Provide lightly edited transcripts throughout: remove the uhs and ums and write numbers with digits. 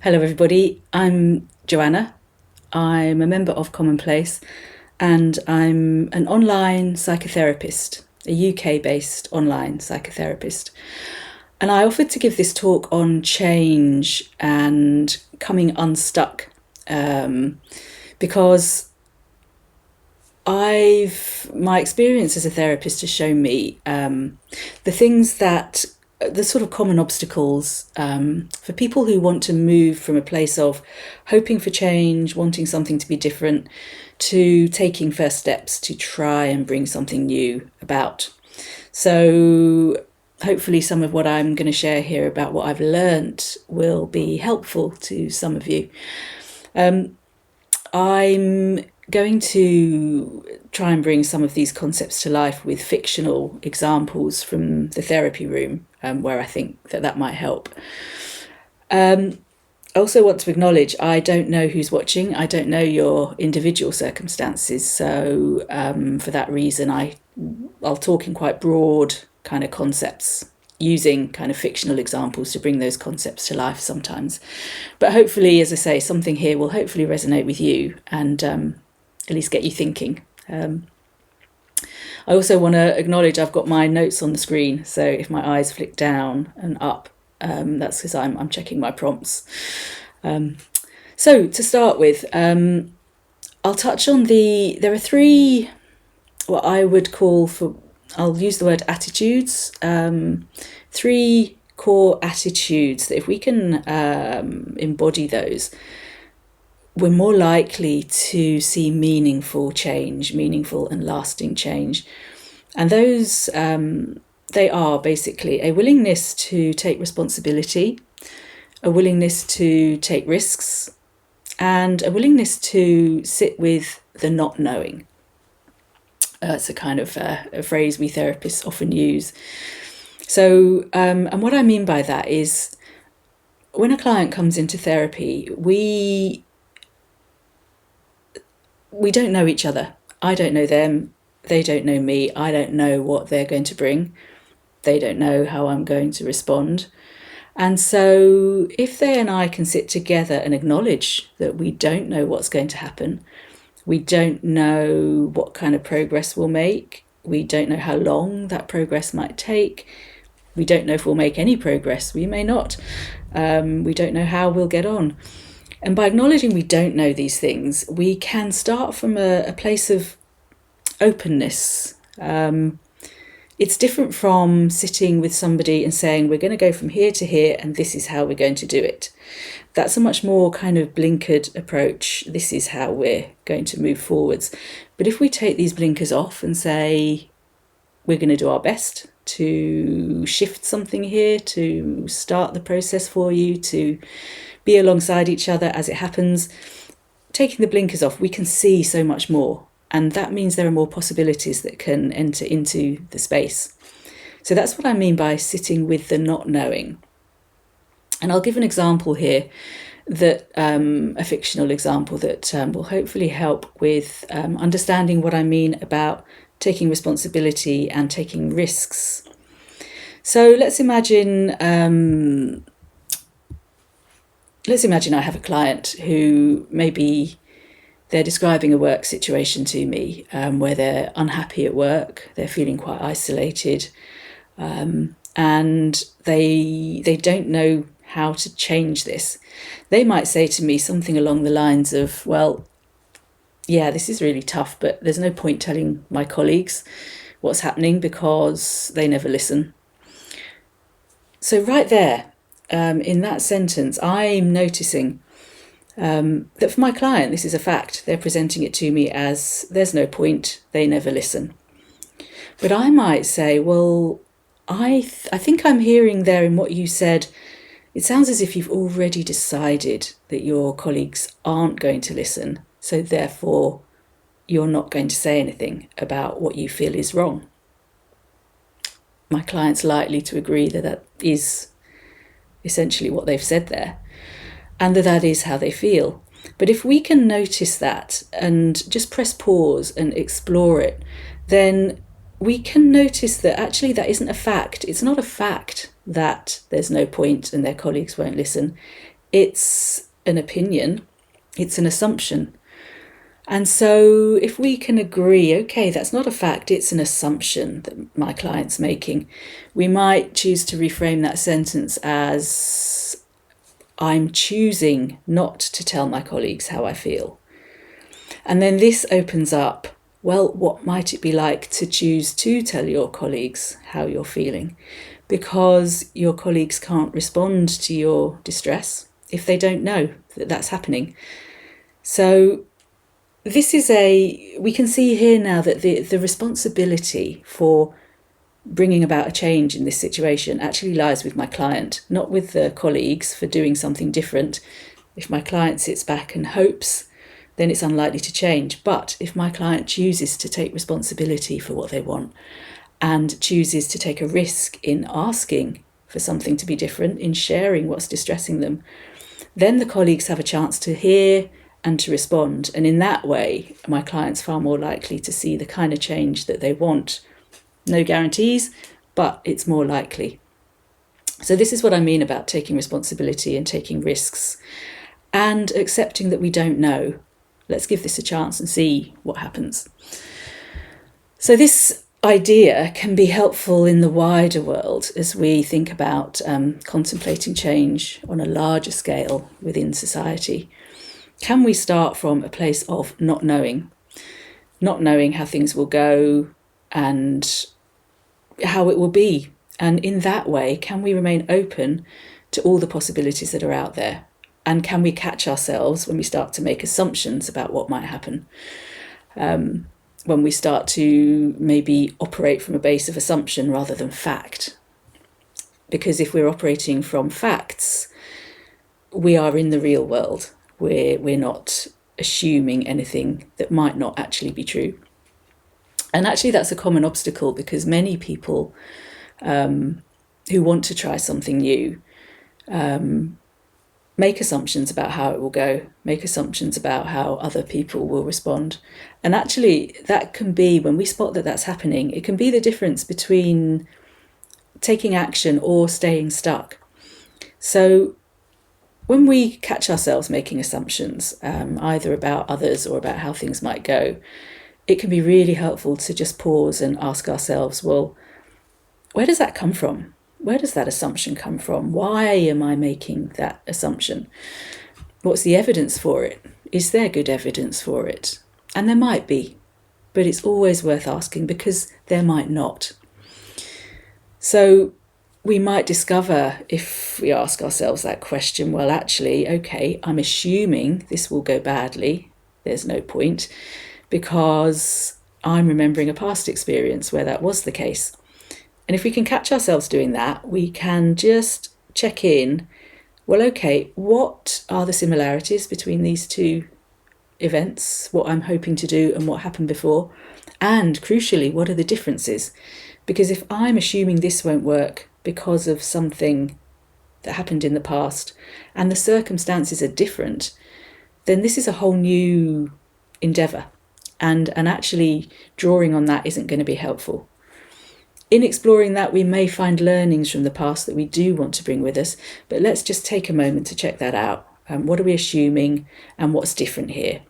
Hello, everybody. I'm Joanna. I'm a member of Commonplace and I'm an online psychotherapist, a UK-based online psychotherapist. And I offered to give this talk on change and coming unstuck because my experience as a therapist has shown me the things that the sort of common obstacles for people who want to move from a place of hoping for change, wanting something to be different, to taking first steps to try and bring something new about. So hopefully some of what I'm going to share here about what I've learnt will be helpful to some of you. I'm going to try and bring some of these concepts to life with fictional examples from the therapy room, where I think that might help. I also want to acknowledge I don't know who's watching. I don't know your individual circumstances. So for that reason, I'll talk in quite broad kind of concepts, using kind of fictional examples to bring those concepts to life sometimes. But hopefully, as I say, something here will hopefully resonate with you and at least get you thinking. I also want to acknowledge I've got my notes on the screen, so if my eyes flick down and up, that's because I'm checking my prompts. So to start with, I'll touch on there are three, what I would call I'll use the word attitudes, three core attitudes that if we can embody those, we're more likely to see meaningful change, meaningful and lasting change. And those, they are basically a willingness to take responsibility, a willingness to take risks, and a willingness to sit with the not knowing. It's a kind of a phrase we therapists often use. So, and what I mean by that is when a client comes into therapy, we don't know each other. I don't know them. They don't know me. I don't know what they're going to bring. They don't know how I'm going to respond. And so if they and I can sit together and acknowledge that we don't know what's going to happen, we don't know what kind of progress we'll make, we don't know how long that progress might take, we don't know if we'll make any progress, we may not, we don't know how we'll get on. And by acknowledging we don't know these things, we can start from a place of openness. It's different from sitting with somebody and saying, we're going to go from here to here and this is how we're going to do it. That's a much more kind of blinkered approach. This is how we're going to move forwards. But if we take these blinkers off and say, we're going to do our best to shift something here, to start the process for you, to be alongside each other as it happens, taking the blinkers off, we can see so much more. And that means there are more possibilities that can enter into the space. So that's what I mean by sitting with the not knowing. And I'll give an example here, that a fictional example that will hopefully help with understanding what I mean about taking responsibility and taking risks. So let's imagine I have a client who maybe they're describing a work situation to me where they're unhappy at work, they're feeling quite isolated, and they don't know how to change this. They might say to me something along the lines of, well, yeah, this is really tough, but there's no point telling my colleagues what's happening because they never listen. So right there, in that sentence, I'm noticing that for my client, this is a fact. They're presenting it to me as there's no point, they never listen. But I might say, well, I think I'm hearing there in what you said, it sounds as if you've already decided that your colleagues aren't going to listen, so therefore you're not going to say anything about what you feel is wrong. My client's likely to agree that is essentially what they've said there, and that is how they feel. But if we can notice that and just press pause and explore it, then we can notice that actually that isn't a fact. It's not a fact that there's no point and their colleagues won't listen. It's an opinion, it's an assumption. And so if we can agree, okay, that's not a fact, it's an assumption that my client's making, we might choose to reframe that sentence as, I'm choosing not to tell my colleagues how I feel. And then this opens up, well, what might it be like to choose to tell your colleagues how you're feeling? Because your colleagues can't respond to your distress if they don't know that that's happening. So we can see here now that the responsibility for bringing about a change in this situation actually lies with my client, not with the colleagues for doing something different. If my client sits back and hopes, then it's unlikely to change. But if my client chooses to take responsibility for what they want and chooses to take a risk in asking for something to be different, in sharing what's distressing them, then the colleagues have a chance to hear and to respond. And in that way, my client's far more likely to see the kind of change that they want. No guarantees, but it's more likely. So this is what I mean about taking responsibility and taking risks and accepting that we don't know. Let's give this a chance and see what happens. So this idea can be helpful in the wider world as we think about contemplating change on a larger scale within society. Can we start from a place of not knowing how things will go and how it will be? And in that way, can we remain open to all the possibilities that are out there? And can we catch ourselves when we start to make assumptions about what might happen? When we start to maybe operate from a base of assumption rather than fact. Because if we're operating from facts, we are in the real world. We're not assuming anything that might not actually be true. And actually that's a common obstacle, because many people who want to try something new make assumptions about how it will go, make assumptions about how other people will respond. And actually that can be, when we spot that that's happening, it can be the difference between taking action or staying stuck. So when we catch ourselves making assumptions, either about others or about how things might go, it can be really helpful to just pause and ask ourselves, well, where does that come from? Where does that assumption come from? Why am I making that assumption? What's the evidence for it? Is there good evidence for it? And there might be, but it's always worth asking, because there might not. So we might discover, if we ask ourselves that question, well, actually, okay, I'm assuming this will go badly. There's no point, because I'm remembering a past experience where that was the case. And if we can catch ourselves doing that, we can just check in, well, okay, what are the similarities between these two events, what I'm hoping to do and what happened before? And crucially, what are the differences? Because if I'm assuming this won't work because of something that happened in the past and the circumstances are different, then this is a whole new endeavour. And actually drawing on that isn't going to be helpful. In exploring that, we may find learnings from the past that we do want to bring with us, but let's just take a moment to check that out. What are we assuming and what's different here?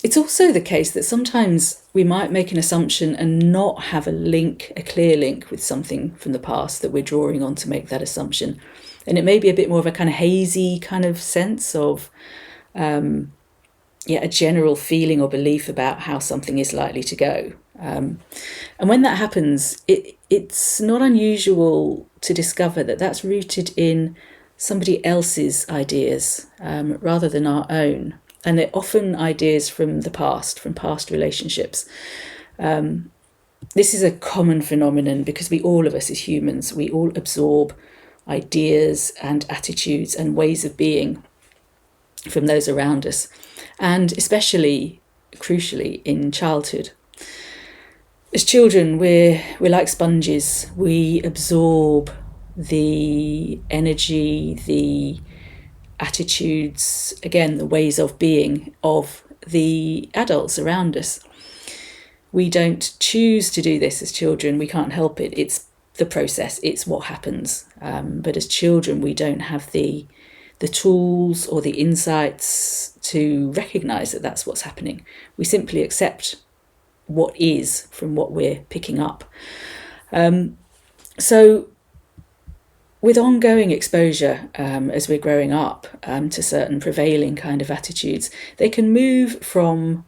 It's also the case that sometimes we might make an assumption and not have a clear link with something from the past that we're drawing on to make that assumption. And it may be a bit more of a kind of hazy kind of sense of a general feeling or belief about how something is likely to go. And when that happens, it's not unusual to discover that that's rooted in somebody else's ideas rather than our own. And they're often ideas from the past, from past relationships. This is a common phenomenon because all of us as humans, we all absorb ideas and attitudes and ways of being from those around us, and especially crucially in childhood. As children, we're like sponges. We absorb the energy, the attitudes, again, the ways of being of the adults around us. We don't choose to do this as children. We can't help it. It's the process, it's what happens. But as children, we don't have the tools or the insights to recognise that that's what's happening. We simply accept what is from what we're picking up. So with ongoing exposure as we're growing up to certain prevailing kind of attitudes, they can move from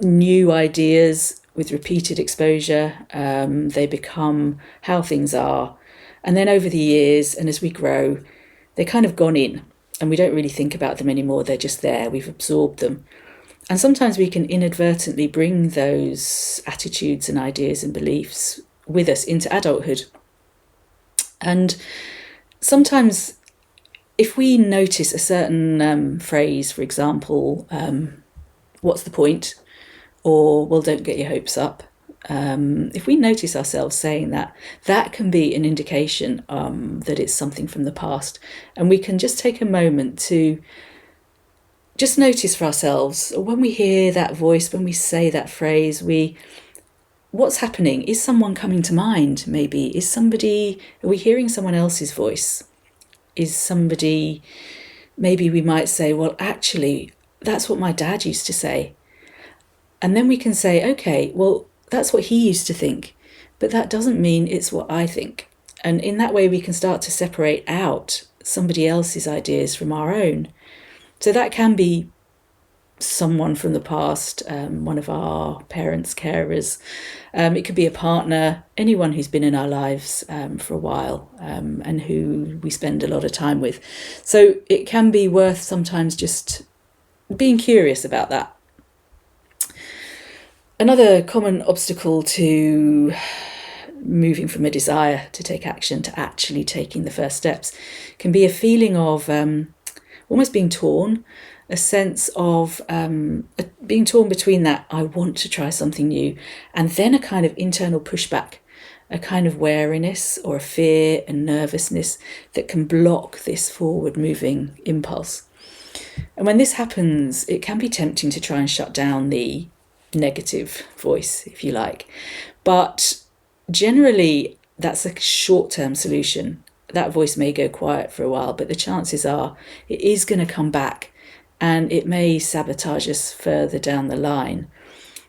new ideas with repeated exposure. They become how things are. And then over the years, and as we grow, they're kind of gone in and we don't really think about them anymore. They're just there. We've absorbed them. And sometimes we can inadvertently bring those attitudes and ideas and beliefs with us into adulthood. And sometimes if we notice a certain phrase, for example, what's the point? Or, well, don't get your hopes up. If we notice ourselves saying that, that can be an indication that it's something from the past. And we can just take a moment to just notice for ourselves, when we hear that voice, when we say that phrase, what's happening? Is someone coming to mind, maybe? Are we hearing someone else's voice? Is somebody, maybe we might say, well, actually, that's what my dad used to say. And then we can say, okay, well, that's what he used to think, but that doesn't mean it's what I think. And in that way, we can start to separate out somebody else's ideas from our own. So that can be someone from the past, one of our parents, carers. It could be a partner, anyone who's been in our lives for a while and who we spend a lot of time with. So it can be worth sometimes just being curious about that. Another common obstacle to moving from a desire to take action to actually taking the first steps can be a feeling of almost being torn, a sense of being torn between that I want to try something new and then a kind of internal pushback, a kind of wariness or a fear and nervousness that can block this forward moving impulse. And when this happens, it can be tempting to try and shut down the negative voice, if you like. But generally, that's a short-term solution. That voice may go quiet for a while, but the chances are it is going to come back and it may sabotage us further down the line.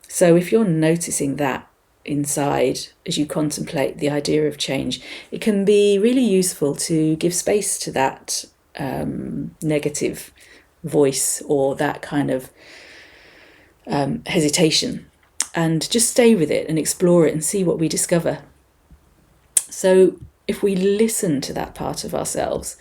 So if you're noticing that inside as you contemplate the idea of change, it can be really useful to give space to that negative voice or that kind of hesitation, and just stay with it and explore it and see what we discover. So if we listen to that part of ourselves,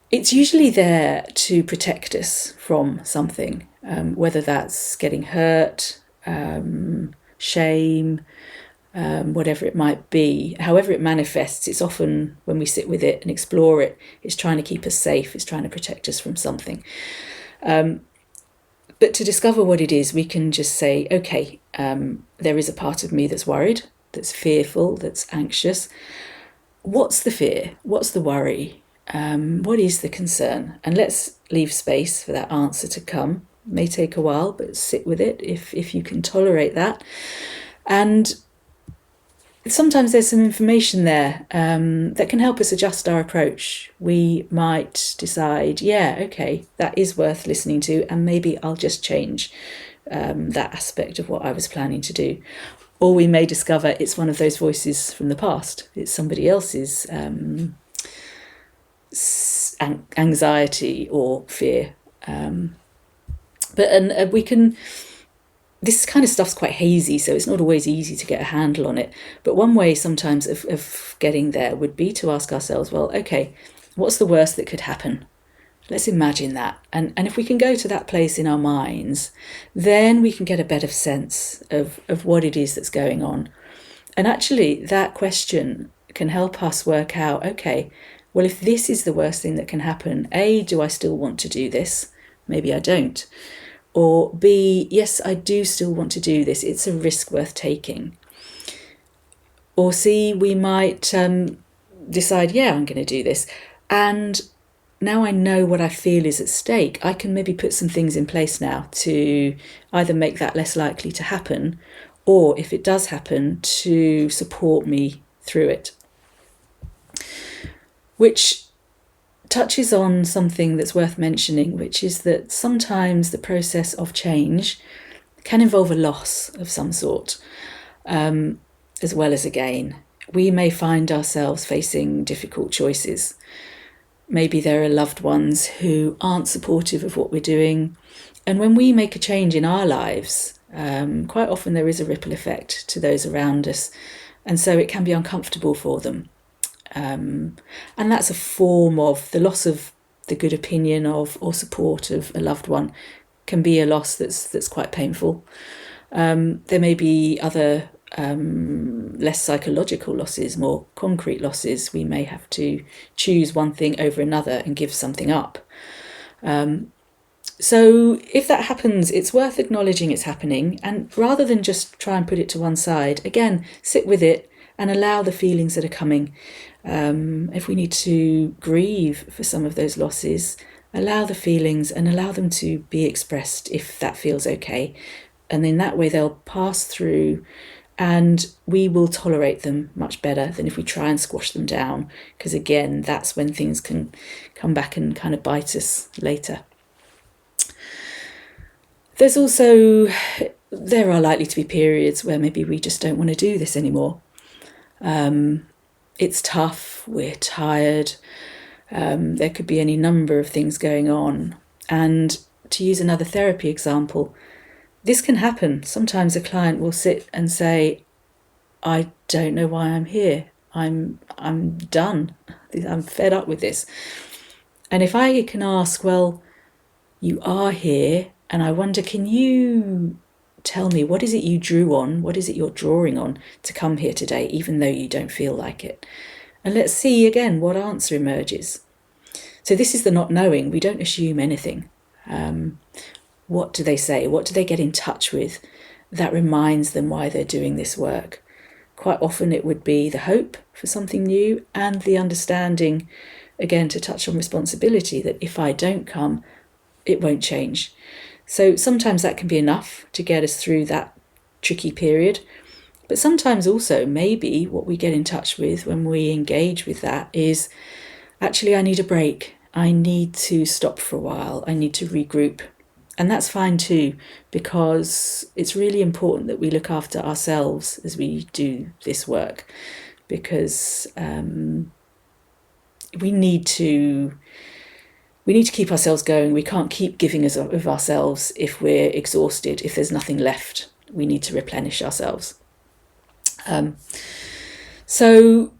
it's usually there to protect us from something, whether that's getting hurt, shame, whatever it might be. However it manifests, it's often when we sit with it and explore it, it's trying to keep us safe, it's trying to protect us from something. But to discover what it is, we can just say, okay, there is a part of me that's worried, that's fearful, that's anxious. What's the fear? What's the worry? What is the concern? And let's leave space for that answer to come. It may take a while, but sit with it if you can tolerate that. And sometimes there's some information there that can help us adjust our approach. We might decide, yeah, okay, that is worth listening to, and maybe I'll just change that aspect of what I was planning to do. Or we may discover it's one of those voices from the past. It's somebody else's anxiety or fear. But we can... This kind of stuff's quite hazy, so it's not always easy to get a handle on it. But one way sometimes of getting there would be to ask ourselves, well, okay, what's the worst that could happen? Let's imagine that. And if we can go to that place in our minds, then we can get a better sense of what it is that's going on. And actually, that question can help us work out, okay, well, if this is the worst thing that can happen, A, do I still want to do this? Maybe I don't. Or B, yes, I do still want to do this. It's a risk worth taking. Or C, we might decide, yeah, I'm going to do this. And now I know what I feel is at stake. I can maybe put some things in place now to either make that less likely to happen or if it does happen, to support me through it. Which touches on something that's worth mentioning, which is that sometimes the process of change can involve a loss of some sort, as well as a gain. We may find ourselves facing difficult choices. Maybe there are loved ones who aren't supportive of what we're doing. And when we make a change in our lives, quite often there is a ripple effect to those around us. And so it can be uncomfortable for them. And that's a form of the loss of the good opinion of or support of a loved one can be a loss that's quite painful. There may be other less psychological losses, more concrete losses. We may have to choose one thing over another and give something up. So if that happens, it's worth acknowledging it's happening, and rather than just try and put it to one side, again, sit with it and allow the feelings that are coming. If we need to grieve for some of those losses, allow the feelings and allow them to be expressed if that feels okay. And in that way, they'll pass through and we will tolerate them much better than if we try and squash them down. Because again, that's when things can come back and kind of bite us later. There are likely to be periods where maybe we just don't want to do this anymore. It's tough, we're tired, there could be any number of things going on. And to use another therapy example, this can happen. Sometimes a client will sit and say, I don't know why I'm here. I'm done. I'm fed up with this. And if I can ask, well, you are here, and I wonder, can you tell me, what is it you drew on? What is it you're drawing on to come here today, even though you don't feel like it? And let's see again what answer emerges. So this is the not knowing. We don't assume anything. What do they say? What do they get in touch with that reminds them why they're doing this work? Quite often it would be the hope for something new and the understanding, again, to touch on responsibility, that if I don't come, it won't change. So sometimes that can be enough to get us through that tricky period. But sometimes also maybe what we get in touch with when we engage with that is, actually, I need a break. I need to stop for a while. I need to regroup. And that's fine too, because it's really important that we look after ourselves as we do this work, because we need to keep ourselves going. We can't keep giving of ourselves if we're exhausted, if there's nothing left. We need to replenish ourselves. So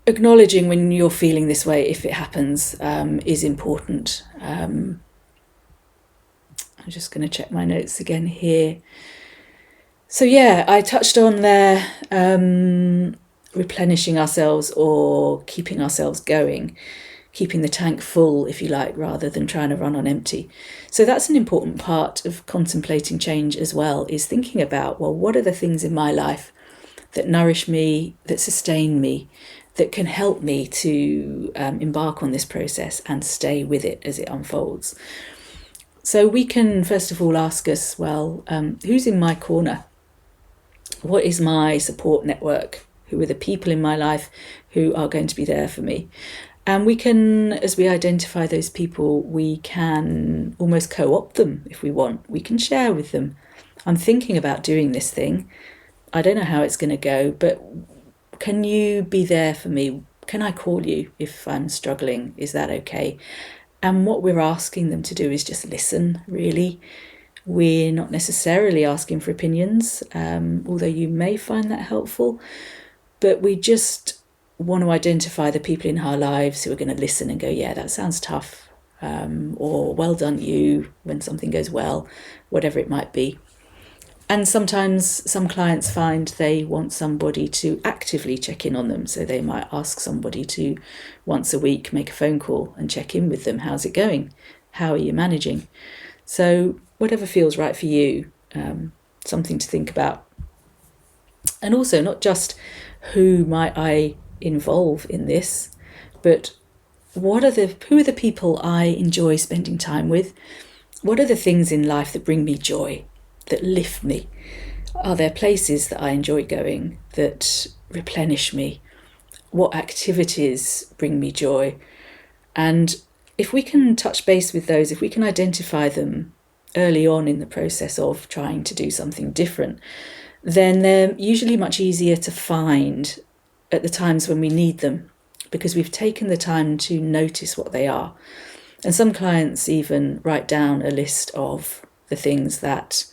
acknowledging when you're feeling this way, if it happens, is important. I'm just going to check my notes again here. So yeah, I touched on there replenishing ourselves or keeping ourselves going, keeping the tank full, if you like, rather than trying to run on empty. So that's an important part of contemplating change as well, is thinking about, well, what are the things in my life that nourish me, that sustain me, that can help me to embark on this process and stay with it as it unfolds. So we can first of all ask us, well, who's in my corner? What is my support network? Who are the people in my life who are going to be there for me? And we can, as we identify those people, we can almost co-opt them if we want. We can share with them, I'm thinking about doing this thing. I don't know how it's going to go, but can you be there for me? Can I call you if I'm struggling? Is that okay? And what we're asking them to do is just listen, really. We're not necessarily asking for opinions, although you may find that helpful, but we just want to identify the people in our lives who are going to listen and go, yeah, that sounds tough, or well done you when something goes well, whatever it might be. And sometimes some clients find they want somebody to actively check in on them. So they might ask somebody to once a week make a phone call and check in with them. How's it going? How are you managing? So whatever feels right for you, something to think about. And also not just who might I involve in this, but who are the people I enjoy spending time with? What are the things in life that bring me joy, that lift me? Are there places that I enjoy going that replenish me? What activities bring me joy? And if we can touch base with those, if we can identify them early on in the process of trying to do something different, then they're usually much easier to find at the times when we need them, because we've taken the time to notice what they are. And some clients even write down a list of the things that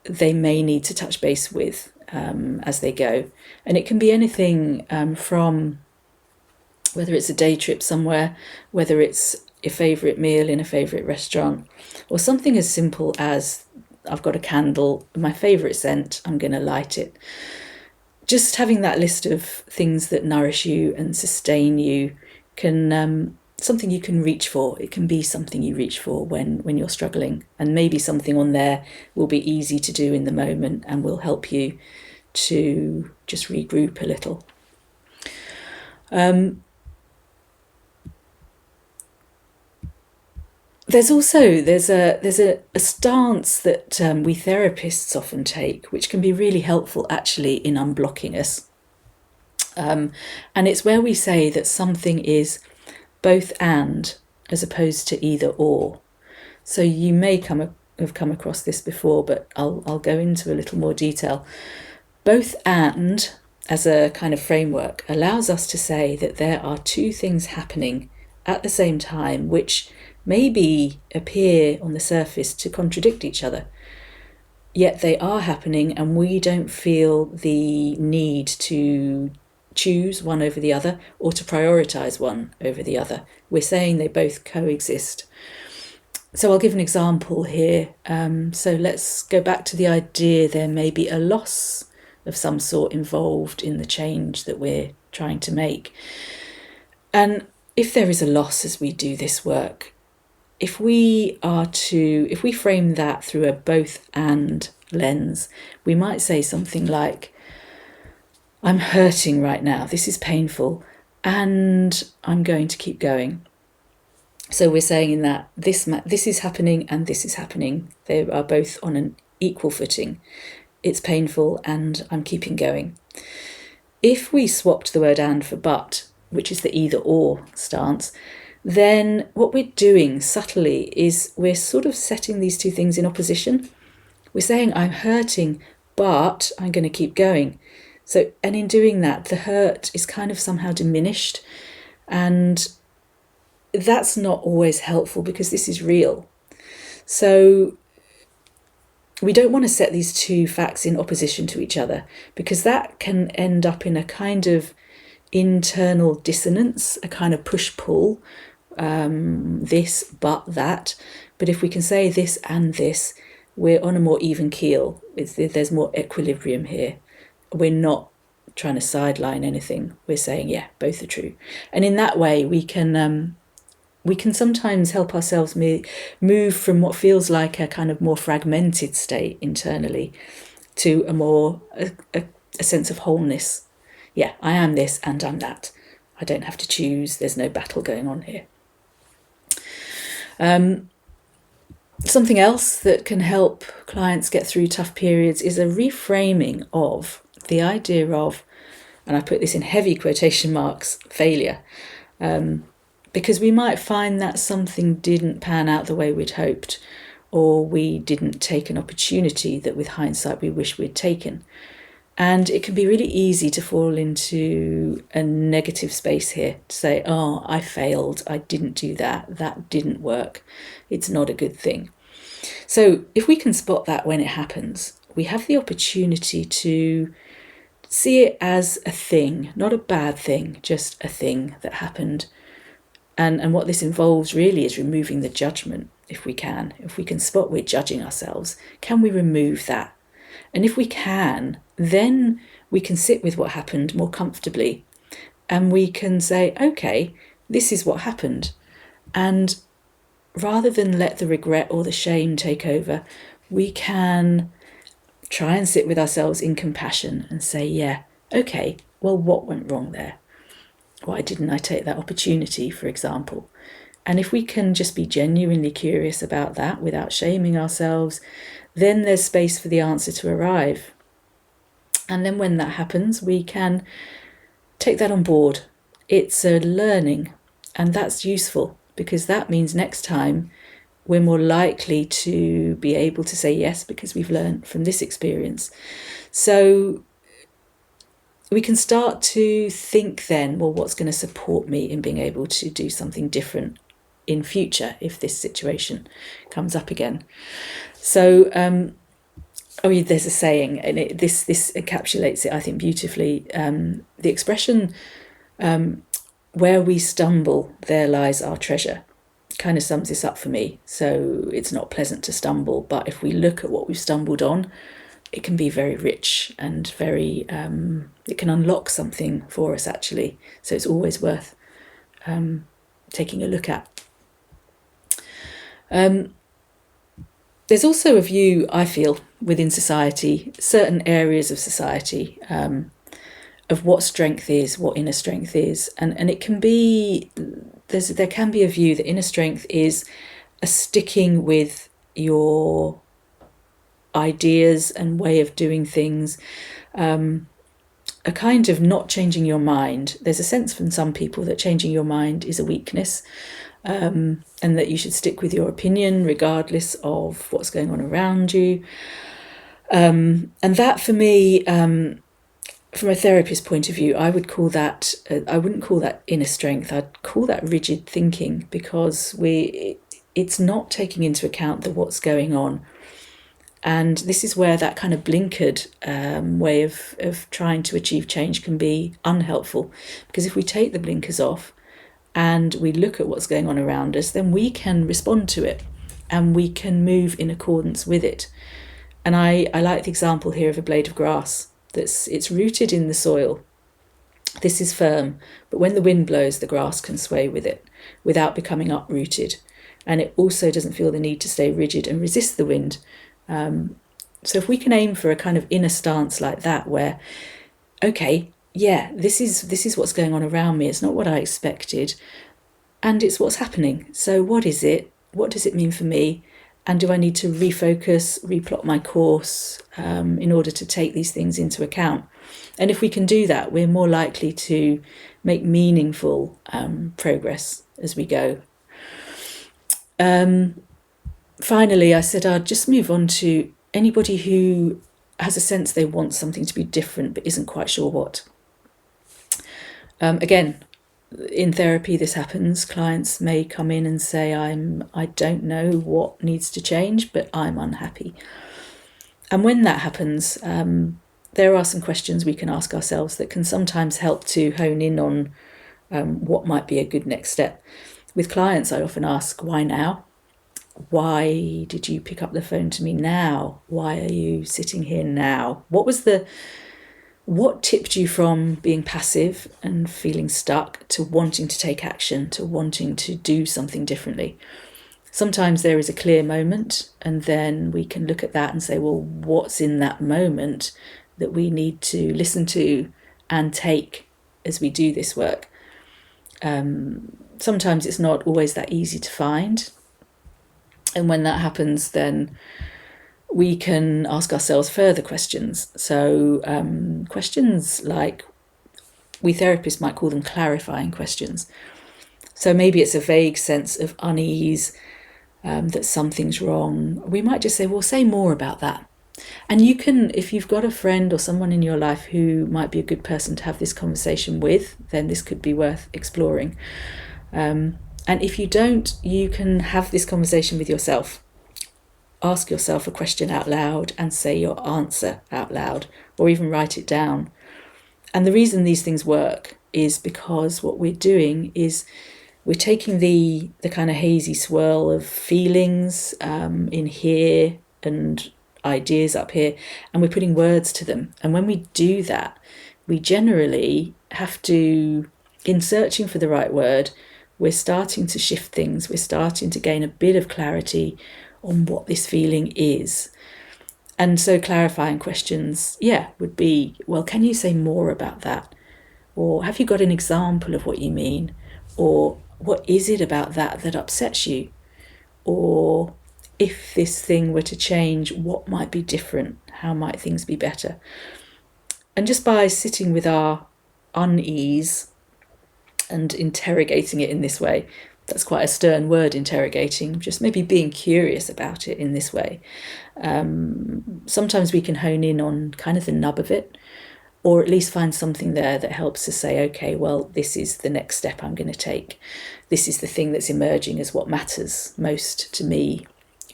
they may need to touch base with as they go. And it can be anything from whether it's a day trip somewhere, whether it's a favourite meal in a favourite restaurant, or something as simple as I've got a candle, my favourite scent, I'm going to light it. Just having that list of things that nourish you and sustain you can something you can reach for. It can be something you reach for when you're struggling, and maybe something on there will be easy to do in the moment and will help you to just regroup a little. There's a stance that we therapists often take, which can be really helpful actually in unblocking us. And it's where we say that something is both and, as opposed to either or. So you may have come across this before, but I'll go into a little more detail. Both and, as a kind of framework, allows us to say that there are two things happening at the same time, which maybe appear on the surface to contradict each other, yet they are happening, and we don't feel the need to choose one over the other or to prioritize one over the other. We're saying they both coexist. So I'll give an example here. So let's go back to the idea there may be a loss of some sort involved in the change that we're trying to make. And if there is a loss as we do this work, if we frame that through a both and lens, we might say something like, I'm hurting right now, this is painful, and I'm going to keep going. So we're saying in that this is happening and this is happening. They are both on an equal footing. It's painful and I'm keeping going. If we swapped the word and for but, which is the either or stance, then what we're doing subtly is we're sort of setting these two things in opposition. We're saying I'm hurting, but I'm going to keep going. So, and in doing that, the hurt is kind of somehow diminished, and that's not always helpful because this is real. So we don't want to set these two facts in opposition to each other, because that can end up in a kind of internal dissonance, a kind of push-pull, this but that. But if we can say this and this, we're on a more even keel. There's more equilibrium here. We're not trying to sideline anything. We're saying, yeah, both are true. And in that way, we can sometimes help ourselves move from what feels like a kind of more fragmented state internally to a sense of wholeness. Yeah, I am this and I'm that. I don't have to choose. There's no battle going on here. Something else that can help clients get through tough periods is a reframing of the idea of, and I put this in heavy quotation marks, failure. Because we might find that something didn't pan out the way we'd hoped, or we didn't take an opportunity that with hindsight we wish we'd taken. And it can be really easy to fall into a negative space here, to say, oh, I failed, I didn't do that, that didn't work, it's not a good thing. So if we can spot that when it happens, we have the opportunity to see it as a thing, not a bad thing, just a thing that happened. And what this involves really is removing the judgment, if we can. If we can spot we're judging ourselves, can we remove that? And if we can, then we can sit with what happened more comfortably. And we can say, okay, this is what happened. And rather than let the regret or the shame take over, we can try and sit with ourselves in compassion and say, yeah, okay, well, what went wrong there? Why didn't I take that opportunity, for example? And if we can just be genuinely curious about that without shaming ourselves, then there's space for the answer to arrive. And then when that happens, we can take that on board. It's a learning, and that's useful because that means next time we're more likely to be able to say yes because we've learned from this experience. So we can start to think then, well, what's going to support me in being able to do something different in future if this situation comes up again. So, there's a saying, and this encapsulates it, I think, beautifully. The expression, where we stumble, there lies our treasure, kind of sums this up for me. So it's not pleasant to stumble, but if we look at what we've stumbled on, it can be very rich and very, it can unlock something for us, actually. So it's always worth taking a look at. There's also a view, I feel, within society, certain areas of society, of what strength is, what inner strength is. And it can be, there can be a view that inner strength is a sticking with your ideas and way of doing things, a kind of not changing your mind. There's a sense from some people that changing your mind is a weakness, and that you should stick with your opinion regardless of what's going on around you. And that, for me, from a therapist point of view, I would call that, I wouldn't call that inner strength, I'd call that rigid thinking, because it's not taking into account what's going on. And this is where that kind of blinkered way of trying to achieve change can be unhelpful. Because if we take the blinkers off and we look at what's going on around us, then we can respond to it and we can move in accordance with it. And I like the example here of a blade of grass. It's rooted in the soil. This is firm, but when the wind blows, the grass can sway with it without becoming uprooted. And it also doesn't feel the need to stay rigid and resist the wind. So if we can aim for a kind of inner stance like that, where, okay, yeah, this is what's going on around me. It's not what I expected, and it's what's happening. So what is it? What does it mean for me? And do I need to refocus, replot my course in order to take these things into account? And if we can do that, we're more likely to make meaningful progress as we go. Finally, I said I'd just move on to anybody who has a sense they want something to be different but isn't quite sure what. Again, in therapy, this happens. Clients may come in and say, I don't know what needs to change, but I'm unhappy. And when that happens, there are some questions we can ask ourselves that can sometimes help to hone in on what might be a good next step. With clients, I often ask, why now? Why did you pick up the phone to me now? Why are you sitting here now? What tipped you from being passive and feeling stuck to wanting to take action, to wanting to do something differently? Sometimes there is a clear moment, and then we can look at that and say, well, what's in that moment that we need to listen to and take as we do this work? Sometimes it's not always that easy to find. And when that happens, then we can ask ourselves further questions. So questions like, we therapists might call them clarifying questions. So maybe it's a vague sense of unease, that something's wrong. We might just say, well, say more about that. And you can, if you've got a friend or someone in your life who might be a good person to have this conversation with, then this could be worth exploring. And if you don't, you can have this conversation with yourself. Ask yourself a question out loud and say your answer out loud, or even write it down. And the reason these things work is because what we're doing is we're taking the kind of hazy swirl of feelings in here and ideas up here, and we're putting words to them. And when we do that, we generally have to, in searching for the right word, we're starting to shift things. We're starting to gain a bit of clarity on what this feeling is. And so clarifying questions, would be, well, can you say more about that? Or have you got an example of what you mean? Or what is it about that upsets you? Or if this thing were to change, what might be different? How might things be better? And just by sitting with our unease and interrogating it in this way, that's quite a stern word, interrogating, just maybe being curious about it in this way. Sometimes we can hone in on kind of the nub of it, or at least find something there that helps us say, okay, well, this is the next step I'm going to take. This is the thing that's emerging as what matters most to me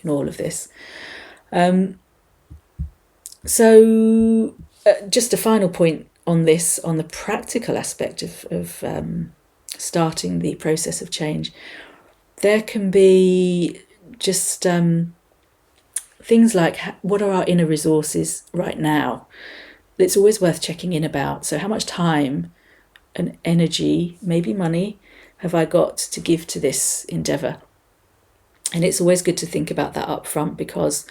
in all of this. Just a final point on this, on the practical aspect of starting the process of change. There can be just things like, what are our inner resources right now? It's always worth checking in about. So how much time and energy, maybe money, have I got to give to this endeavour? And it's always good to think about that up front, because,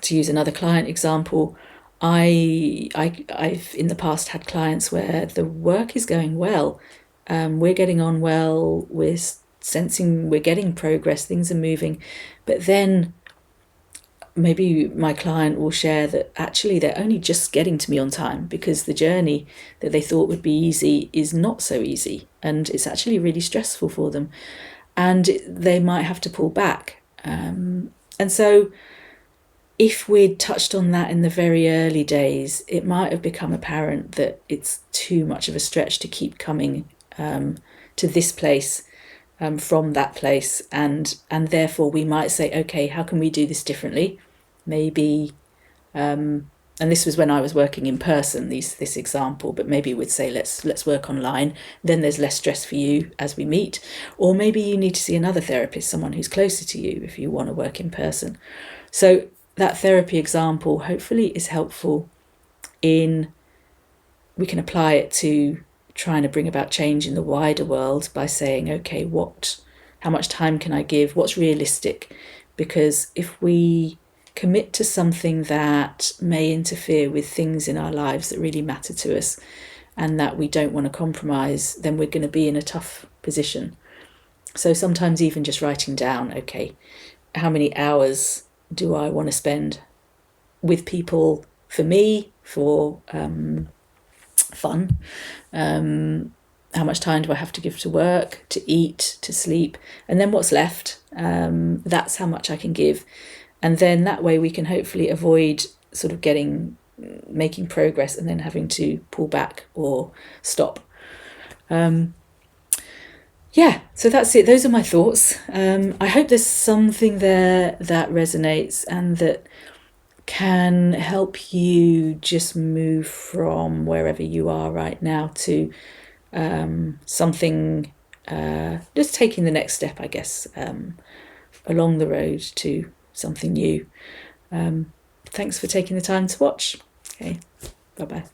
to use another client example, I've in the past had clients where the work is going well. We're getting on well, we're sensing we're getting progress, things are moving, but then maybe my client will share that actually they're only just getting to me on time, because the journey that they thought would be easy is not so easy, and it's actually really stressful for them, and they might have to pull back. And so if we'd touched on that in the very early days, it might have become apparent that it's too much of a stretch to keep coming to this place from that place, and therefore we might say, okay, how can we do this differently? Maybe, and this was when I was working in person, this example, but maybe we'd say, let's work online, then there's less stress for you as we meet. Or maybe you need to see another therapist, someone who's closer to you, if you want to work in person. So that therapy example hopefully is helpful we can apply it to trying to bring about change in the wider world by saying, okay, how much time can I give? What's realistic? Because if we commit to something that may interfere with things in our lives that really matter to us and that we don't want to compromise, then we're going to be in a tough position. So sometimes even just writing down, okay, how many hours do I want to spend with people, for me, for fun? How much time do I have to give to work, to eat, to sleep? And then what's left? That's how much I can give. And then that way we can hopefully avoid sort of making progress and then having to pull back or stop. So that's it. Those are my thoughts. I hope there's something there that resonates and that can help you just move from wherever you are right now to something, just taking the next step, I guess, along the road to something new. Thanks for taking the time to watch. Okay, bye-bye.